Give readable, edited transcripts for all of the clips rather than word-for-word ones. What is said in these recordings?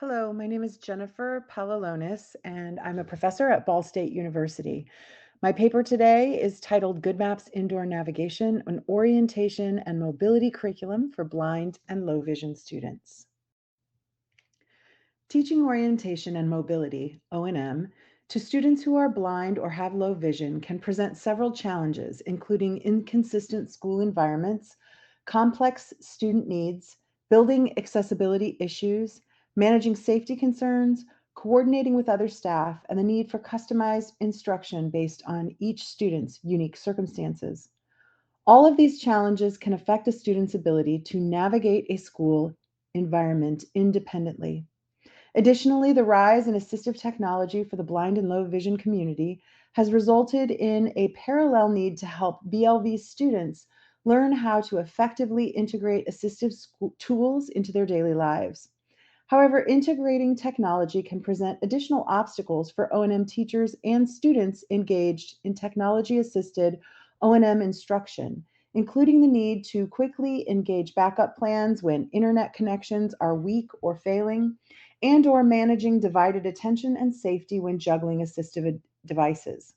Hello, my name is Jennifer Palalonis, and I'm a professor at Ball State University. My paper today is titled GoodMaps Indoor Navigation, an Orientation and Mobility Curriculum for Blind and Low Vision Students. Teaching orientation and mobility, O&M, to students who are blind or have low vision can present several challenges, including inconsistent school environments, complex student needs, building accessibility issues, managing safety concerns, coordinating with other staff, and the need for customized instruction based on each student's unique circumstances. All of these challenges can affect a student's ability to navigate a school environment independently. Additionally, the rise in assistive technology for the blind and low vision community has resulted in a parallel need to help BLV students learn how to effectively integrate assistive tools into their daily lives. However, integrating technology can present additional obstacles for O&M teachers and students engaged in technology-assisted O&M instruction, including the need to quickly engage backup plans when internet connections are weak or failing, and or managing divided attention and safety when juggling assistive devices.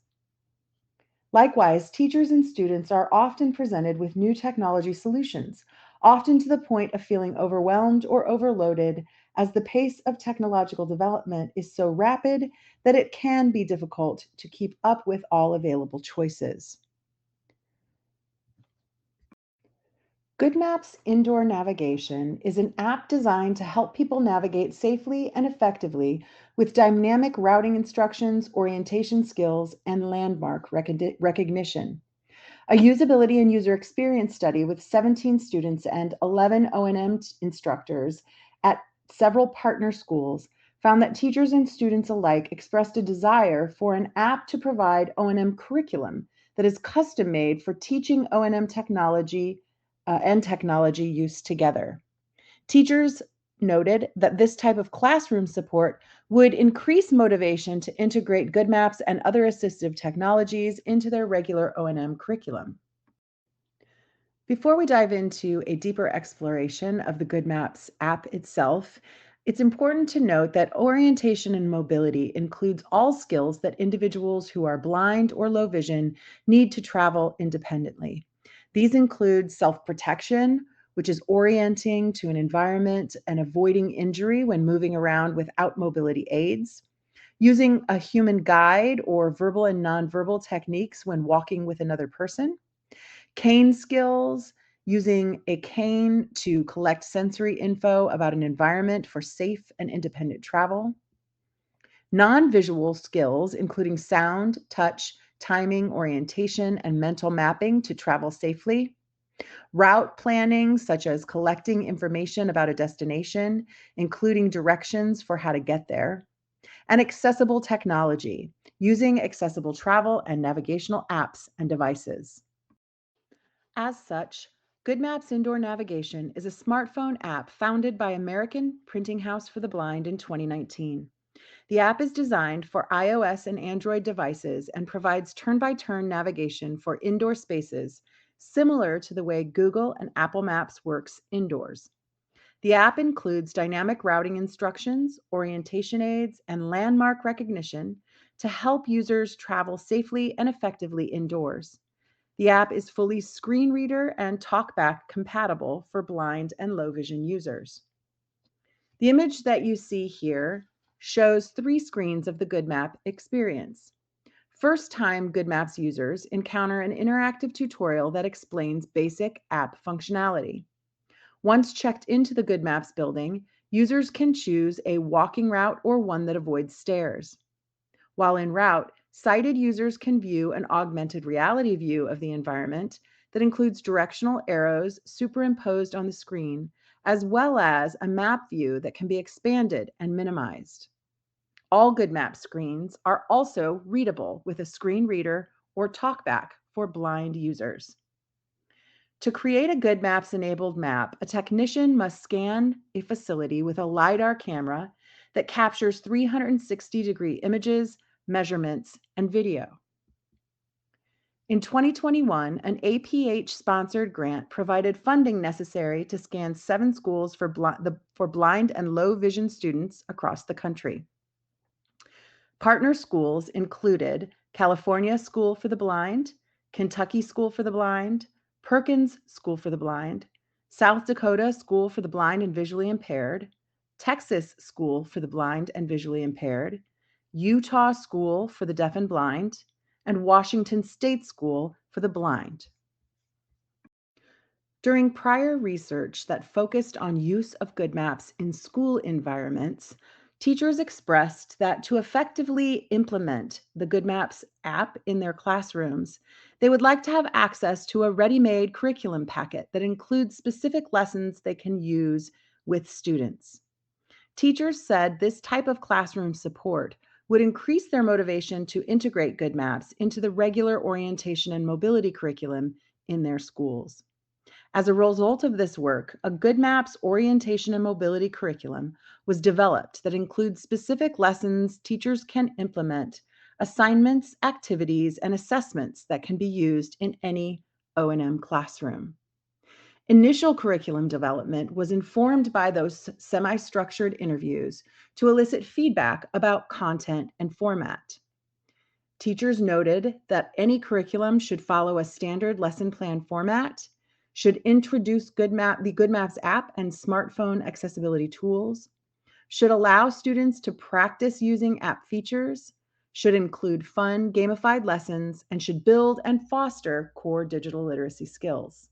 Likewise, teachers and students are often presented with new technology solutions, often to the point of feeling overwhelmed or overloaded, as the pace of technological development is so rapid that it can be difficult to keep up with all available choices. GoodMaps Indoor Navigation is an app designed to help people navigate safely and effectively with dynamic routing instructions, orientation skills, and landmark recognition. A usability and user experience study with 17 students and 11 O&M instructors at several partner schools found that teachers and students alike expressed a desire for an app to provide O&M curriculum that is custom made for teaching O&M technology and technology use together. Teachers noted that this type of classroom support would increase motivation to integrate GoodMaps and other assistive technologies into their regular O&M curriculum. Before we dive into a deeper exploration of the GoodMaps app itself, it's important to note that orientation and mobility includes all skills that individuals who are blind or low vision need to travel independently. These include self protection, which is orienting to an environment and avoiding injury when moving around without mobility aids, using a human guide or verbal and nonverbal techniques when walking with another person, cane skills, using a cane to collect sensory info about an environment for safe and independent travel, non-visual skills, including sound, touch, timing, orientation, and mental mapping to travel safely, route planning, such as collecting information about a destination, including directions for how to get there, and accessible technology, using accessible travel and navigational apps and devices. As such, GoodMaps Indoor Navigation is a smartphone app founded by American Printing House for the Blind in 2019. The app is designed for iOS and Android devices and provides turn by turn navigation for indoor spaces, similar to the way Google and Apple Maps works indoors. The app includes dynamic routing instructions, orientation aids, and landmark recognition to help users travel safely and effectively indoors. The app is fully screen reader and talkback compatible for blind and low vision users. The image that you see here shows three screens of the GoodMap experience. First time GoodMaps users encounter an interactive tutorial that explains basic app functionality. Once checked into the GoodMaps building, users can choose a walking route or one that avoids stairs. While en route, sighted users can view an augmented reality view of the environment that includes directional arrows superimposed on the screen, as well as a map view that can be expanded and minimized. All GoodMap screens are also readable with a screen reader or talkback for blind users. To create a GoodMaps enabled map, a technician must scan a facility with a LiDAR camera that captures 360-degree images, measurements, and video. In 2021, an APH-sponsored grant provided funding necessary to scan 7 schools for blind and low vision students across the country. Partner schools included California School for the Blind, Kentucky School for the Blind, Perkins School for the Blind, South Dakota School for the Blind and Visually Impaired, Texas School for the Blind and Visually Impaired, Utah School for the Deaf and Blind, and Washington State School for the Blind. During prior research that focused on use of GoodMaps in school environments, teachers expressed that to effectively implement the GoodMaps app in their classrooms, they would like to have access to a ready-made curriculum packet that includes specific lessons they can use with students. Teachers said this type of classroom support would increase their motivation to integrate GoodMaps into the regular orientation and mobility curriculum in their schools. As a result of this work, a GoodMaps orientation and mobility curriculum was developed that includes specific lessons teachers can implement, assignments, activities, and assessments that can be used in any O&M classroom. Initial curriculum development was informed by those semi-structured interviews to elicit feedback about content and format. Teachers noted that any curriculum should follow a standard lesson plan format, should introduce the GoodMaps app and smartphone accessibility tools, should allow students to practice using app features, should include fun, gamified lessons, and should build and foster core digital literacy skills.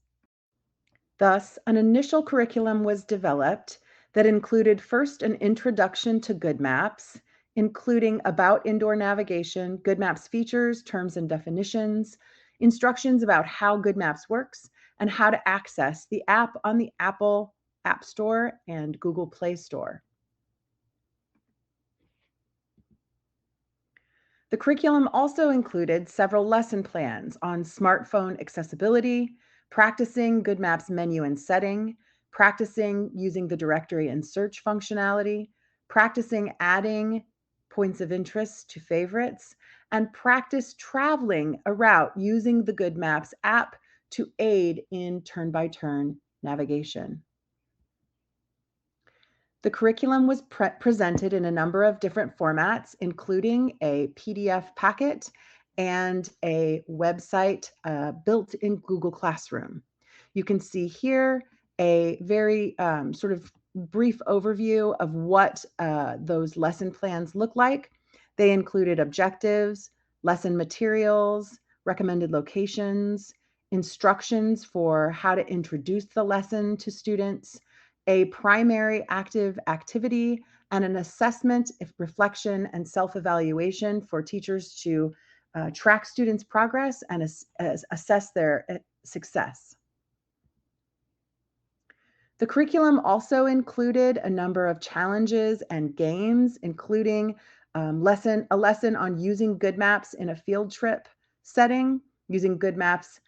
Thus, an initial curriculum was developed that included first an introduction to GoodMaps, including about indoor navigation, GoodMaps features, terms and definitions, instructions about how GoodMaps works, and how to access the app on the Apple App Store and Google Play Store. The curriculum also included several lesson plans on smartphone accessibility, practicing GoodMaps menu and setting, practicing using the directory and search functionality, practicing adding points of interest to favorites, and practice traveling a route using the GoodMaps app to aid in turn-by-turn navigation. The curriculum was presented in a number of different formats, including a PDF packet and a website built in Google Classroom. You can see here a very sort of brief overview of what those lesson plans look like. They included objectives, lesson materials, recommended locations, instructions for how to introduce the lesson to students, a primary active activity, and an assessment, reflection, and self-evaluation for teachers to track students' progress and assess their success. The curriculum also included a number of challenges and games, including a lesson on using GoodMaps in a field trip setting, using GoodMaps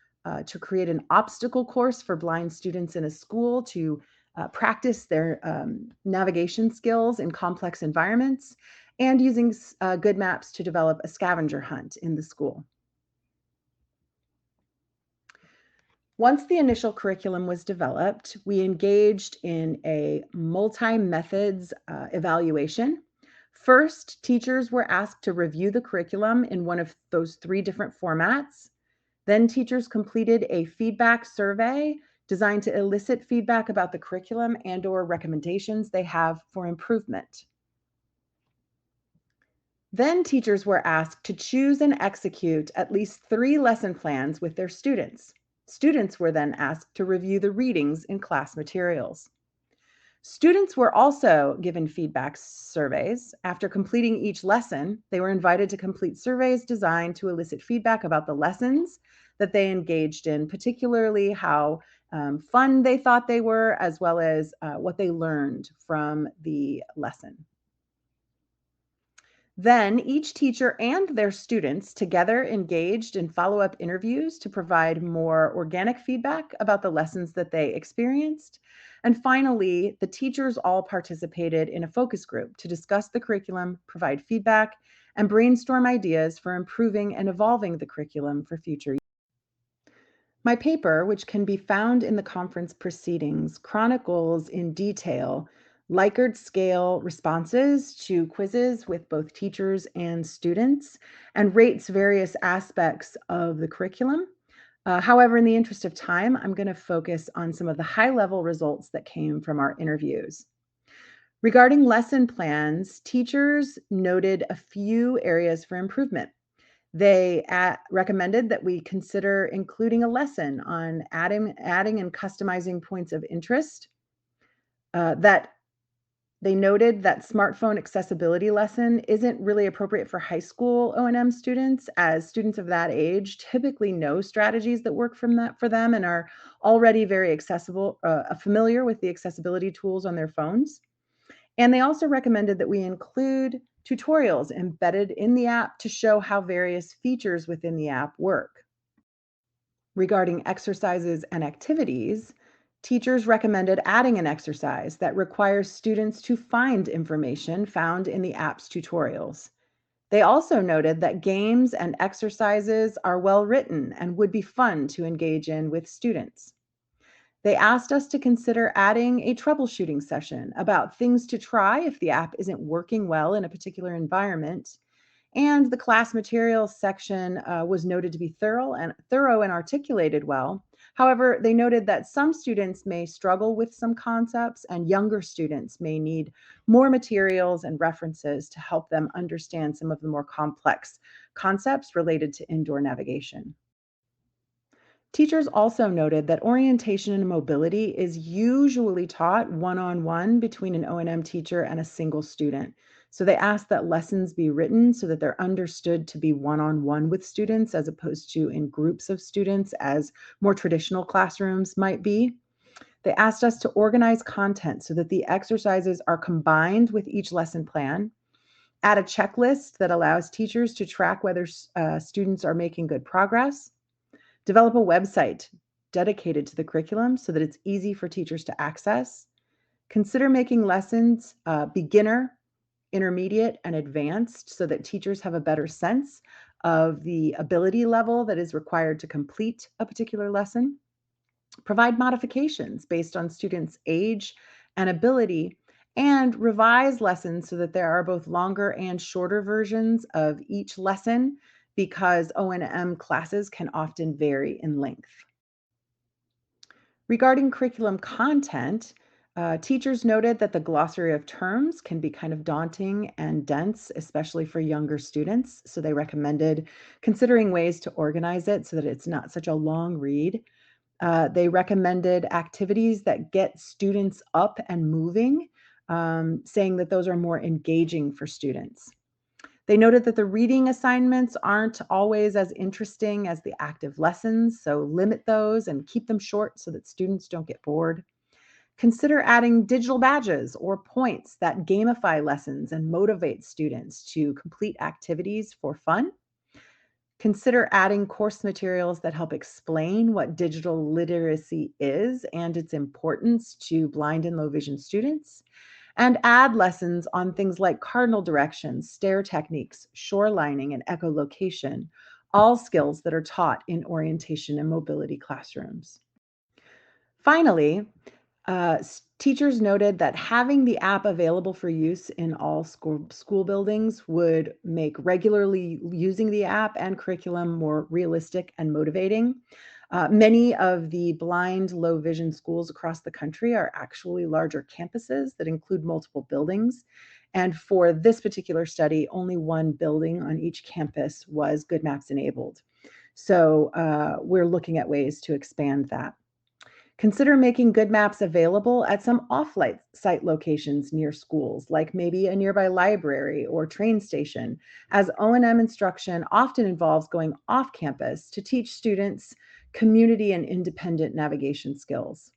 to create an obstacle course for blind students in a school to practice their navigation skills in complex environments, and using GoodMaps to develop a scavenger hunt in the school. Once the initial curriculum was developed, we engaged in a multi-methods evaluation. First, teachers were asked to review the curriculum in one of those 3 different formats. Then teachers completed a feedback survey designed to elicit feedback about the curriculum and/or recommendations they have for improvement. Then teachers were asked to choose and execute at least 3 lesson plans with their students. Students were then asked to review the readings in class materials. Students were also given feedback surveys. After completing each lesson, they were invited to complete surveys designed to elicit feedback about the lessons that they engaged in, particularly how fun they thought they were, as well as what they learned from the lesson. Then each teacher and their students together engaged in follow-up interviews to provide more organic feedback about the lessons that they experienced. And finally, the teachers all participated in a focus group to discuss the curriculum, provide feedback, and brainstorm ideas for improving and evolving the curriculum for future use. My paper, which can be found in the conference proceedings, chronicles in detail Likert scale responses to quizzes with both teachers and students and rates various aspects of the curriculum. However, in the interest of time, I'm going to focus on some of the high level results that came from our interviews. Regarding lesson plans, teachers noted a few areas for improvement. They recommended that we consider including a lesson on adding and customizing points of interest. That they noted that smartphone accessibility lesson isn't really appropriate for high school O&M students, as students of that age typically know strategies that work for them and are already very familiar with the accessibility tools on their phones. And they also recommended that we include tutorials embedded in the app to show how various features within the app work. Regarding exercises and activities, teachers recommended adding an exercise that requires students to find information found in the app's tutorials. They also noted that games and exercises are well written and would be fun to engage in with students. They asked us to consider adding a troubleshooting session about things to try if the app isn't working well in a particular environment. And the class materials section was noted to be thorough and articulated well. However, they noted that some students may struggle with some concepts, and younger students may need more materials and references to help them understand some of the more complex concepts related to indoor navigation. Teachers also noted that orientation and mobility is usually taught one-on-one between an O&M teacher and a single student. So they asked that lessons be written so that they're understood to be one-on-one with students as opposed to in groups of students as more traditional classrooms might be. They asked us to organize content so that the exercises are combined with each lesson plan, add a checklist that allows teachers to track whether students are making good progress, develop a website dedicated to the curriculum so that it's easy for teachers to access. Consider making lessons beginner, intermediate, and advanced so that teachers have a better sense of the ability level that is required to complete a particular lesson. Provide modifications based on students' age and ability, and revise lessons so that there are both longer and shorter versions of each lesson because O&M classes can often vary in length. Regarding curriculum content, teachers noted that the glossary of terms can be kind of daunting and dense, especially for younger students. So they recommended considering ways to organize it so that it's not such a long read. They recommended activities that get students up and moving, saying that those are more engaging for students. They noted that the reading assignments aren't always as interesting as the active lessons, so limit those and keep them short so that students don't get bored. Consider adding digital badges or points that gamify lessons and motivate students to complete activities for fun. Consider adding course materials that help explain what digital literacy is and its importance to blind and low vision students, and add lessons on things like cardinal directions, stair techniques, shorelining, and echolocation, all skills that are taught in orientation and mobility classrooms. Finally, teachers noted that having the app available for use in all school buildings would make regularly using the app and curriculum more realistic and motivating. Many of the blind, low vision schools across the country are actually larger campuses that include multiple buildings. And for this particular study, only one building on each campus was GoodMaps enabled. So we're looking at ways to expand that. Consider making GoodMaps available at some off-site locations near schools, like maybe a nearby library or train station, as O&M instruction often involves going off campus to teach students community and independent navigation skills.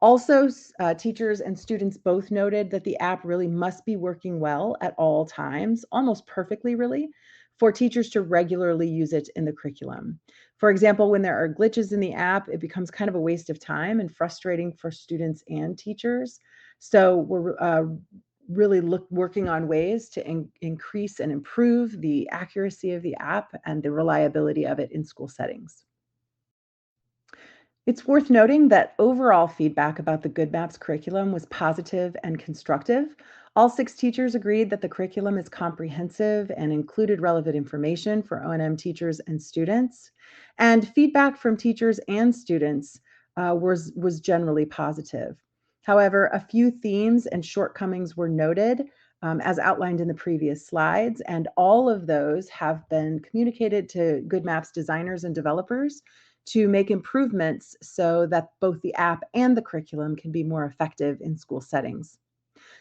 Also, teachers and students both noted that the app really must be working well at all times, almost perfectly, really, for teachers to regularly use it in the curriculum. For example, when there are glitches in the app, it becomes kind of a waste of time and frustrating for students and teachers. So we're really working on ways to increase and improve the accuracy of the app and the reliability of it in school settings. It's worth noting that overall feedback about the GoodMaps curriculum was positive and constructive. All 6 teachers agreed that the curriculum is comprehensive and included relevant information for O&M teachers and students. And feedback from teachers and students was generally positive. However, a few themes and shortcomings were noted, as outlined in the previous slides, and all of those have been communicated to GoodMaps designers and developers to make improvements so that both the app and the curriculum can be more effective in school settings.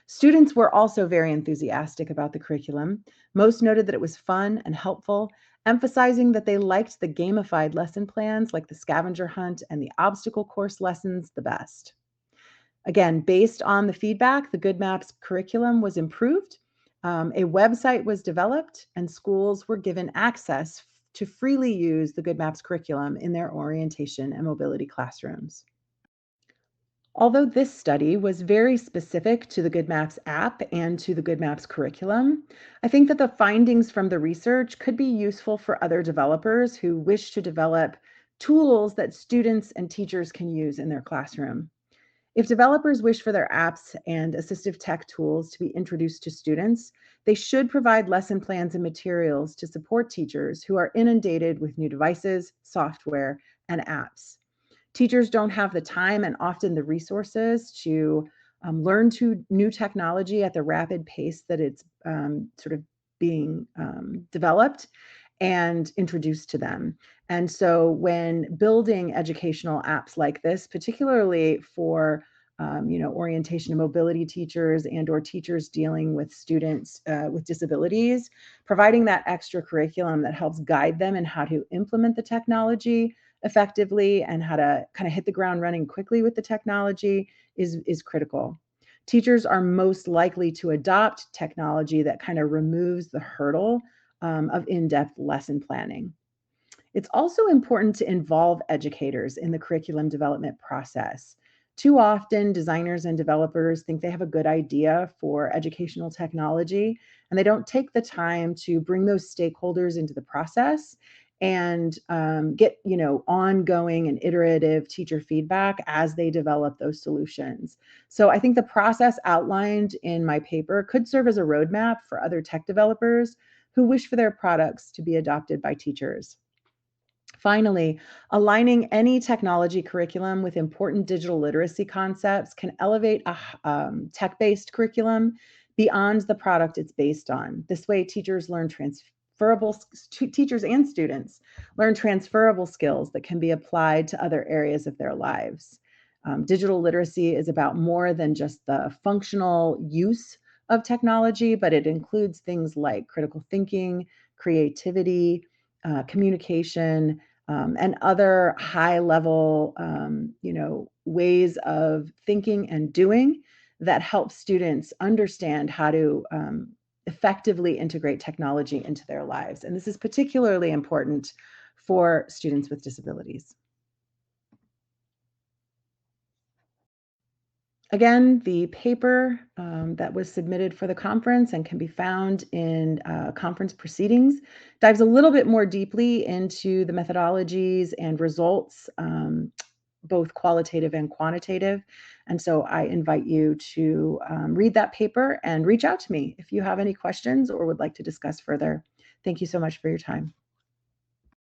Students were also very enthusiastic about the curriculum. Most noted that it was fun and helpful, emphasizing that they liked the gamified lesson plans like the scavenger hunt and the obstacle course lessons the best. Again, based on the feedback, the GoodMaps curriculum was improved. A website was developed, and schools were given access to freely use the GoodMaps curriculum in their orientation and mobility classrooms. Although this study was very specific to the GoodMaps app and to the GoodMaps curriculum, I think that the findings from the research could be useful for other developers who wish to develop tools that students and teachers can use in their classroom. If developers wish for their apps and assistive tech tools to be introduced to students, they should provide lesson plans and materials to support teachers who are inundated with new devices, software, and apps. Teachers don't have the time and often the resources to learn to new technology at the rapid pace that it's sort of being developed and introduced to them. And so when building educational apps like this, particularly for orientation and mobility teachers and or teachers dealing with students with disabilities, providing that extra curriculum that helps guide them in how to implement the technology effectively and how to kind of hit the ground running quickly with the technology is critical. Teachers are most likely to adopt technology that kind of removes the hurdle of in-depth lesson planning. It's also important to involve educators in the curriculum development process. Too often, designers and developers think they have a good idea for educational technology, and they don't take the time to bring those stakeholders into the process and get ongoing and iterative teacher feedback as they develop those solutions. So I think the process outlined in my paper could serve as a roadmap for other tech developers who wish for their products to be adopted by teachers. Finally, aligning any technology curriculum with important digital literacy concepts can elevate a tech-based curriculum beyond the product it's based on. This way, teachers and students learn transferable skills that can be applied to other areas of their lives. Digital literacy is about more than just the functional use of technology, but it includes things like critical thinking, creativity, communication, and other high level, ways of thinking and doing that help students understand how to effectively integrate technology into their lives. And this is particularly important for students with disabilities. Again, the paper that was submitted for the conference and can be found in conference proceedings dives a little bit more deeply into the methodologies and results, both qualitative and quantitative. And so I invite you to read that paper and reach out to me if you have any questions or would like to discuss further. Thank you so much for your time.